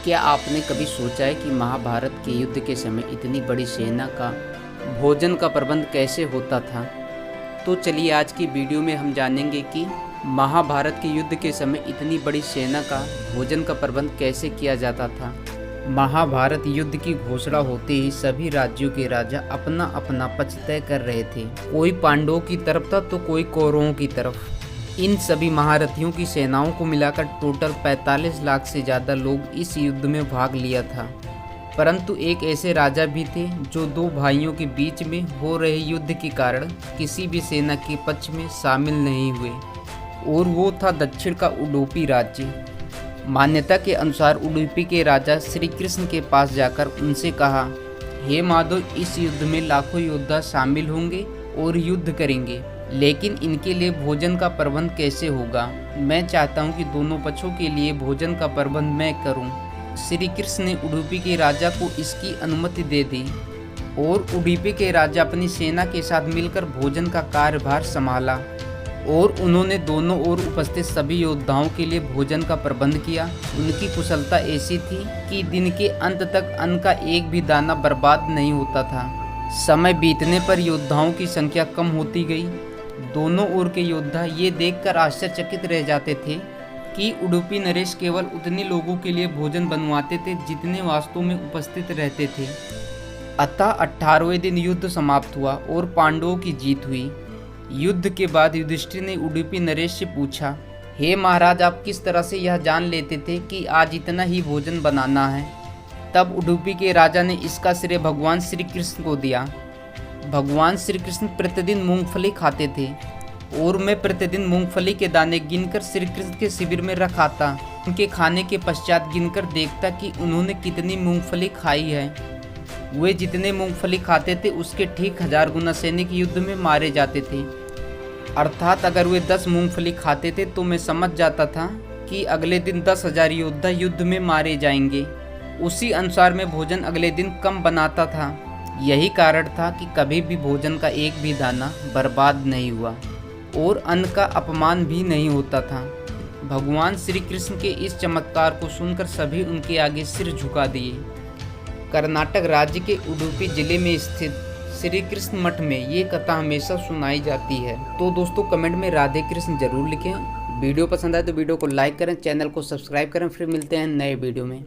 क्या आपने कभी सोचा है कि महाभारत के युद्ध के समय इतनी बड़ी सेना का भोजन का प्रबंध कैसे होता था? तो चलिए आज की वीडियो में हम जानेंगे कि महाभारत के युद्ध के समय इतनी बड़ी सेना का भोजन का प्रबंध कैसे किया जाता था। महाभारत युद्ध की घोषणा होते ही सभी राज्यों के राजा अपना अपना पक्ष तय कर रहे थे। कोई पांडवों की तरफ था तो कोई कौरवों की तरफ। इन सभी महारथियों की सेनाओं को मिलाकर टोटल 45 लाख से ज़्यादा लोग इस युद्ध में भाग लिया था। परंतु एक ऐसे राजा भी थे जो दो भाइयों के बीच में हो रहे युद्ध के कारण किसी भी सेना के पक्ष में शामिल नहीं हुए, और वो था दक्षिण का उडुपी राज्य। मान्यता के अनुसार उडुपी के राजा श्री कृष्ण के पास जाकर उनसे कहा, हे माधव, इस युद्ध में लाखों योद्धा शामिल होंगे और युद्ध करेंगे, लेकिन इनके लिए भोजन का प्रबंध कैसे होगा? मैं चाहता हूं कि दोनों पक्षों के लिए भोजन का प्रबंध मैं करूं। श्री कृष्ण ने उडुपी के राजा को इसकी अनुमति दे दी और उडुपी के राजा अपनी सेना के साथ मिलकर भोजन का कार्यभार संभाला, और उन्होंने दोनों ओर उपस्थित सभी योद्धाओं के लिए भोजन का प्रबंध किया। उनकी कुशलता ऐसी थी कि दिन के अंत तक अन्न का एक भी दाना बर्बाद नहीं होता था। समय बीतने पर योद्धाओं की संख्या कम होती गई। दोनों ओर के योद्धा ये देखकर आश्चर्यचकित रह जाते थे कि उडुपी नरेश केवल उतने लोगों के लिए भोजन बनवाते थे जितने वास्तव में उपस्थित रहते थे। अतः 18वें दिन युद्ध समाप्त हुआ और पांडवों की जीत हुई। युद्ध के बाद युधिष्ठिर ने उडुपी नरेश से पूछा, हे महाराज, आप किस तरह से यह जान लेते थे कि आज इतना ही भोजन बनाना है? तब उडुपी के राजा ने इसका श्रेय भगवान श्री कृष्ण को दिया। भगवान श्री कृष्ण प्रतिदिन मूंगफली खाते थे और मैं प्रतिदिन मूंगफली के दाने गिनकर श्री कृष्ण के शिविर में रख आता। उनके खाने के पश्चात गिनकर देखता कि उन्होंने कितनी मूंगफली खाई है। वे जितने मूंगफली खाते थे उसके ठीक 1000 गुना सैनिक युद्ध में मारे जाते थे। अर्थात अगर वे 10 मूंगफली खाते थे तो मैं समझ जाता था कि अगले दिन 10,000 योद्धा युद्ध में मारे जाएंगे। उसी अनुसार मैं भोजन अगले दिन कम बनाता था। यही कारण था कि कभी भी भोजन का एक भी दाना बर्बाद नहीं हुआ और अन्न का अपमान भी नहीं होता था। भगवान श्री कृष्ण के इस चमत्कार को सुनकर सभी उनके आगे सिर झुका दिए। कर्नाटक राज्य के उडुपी जिले में स्थित श्री कृष्ण मठ में ये कथा हमेशा सुनाई जाती है। तो दोस्तों कमेंट में राधे कृष्ण जरूर लिखें। वीडियो पसंद आए तो वीडियो को लाइक करें, चैनल को सब्सक्राइब करें। फिर मिलते हैं नए वीडियो में।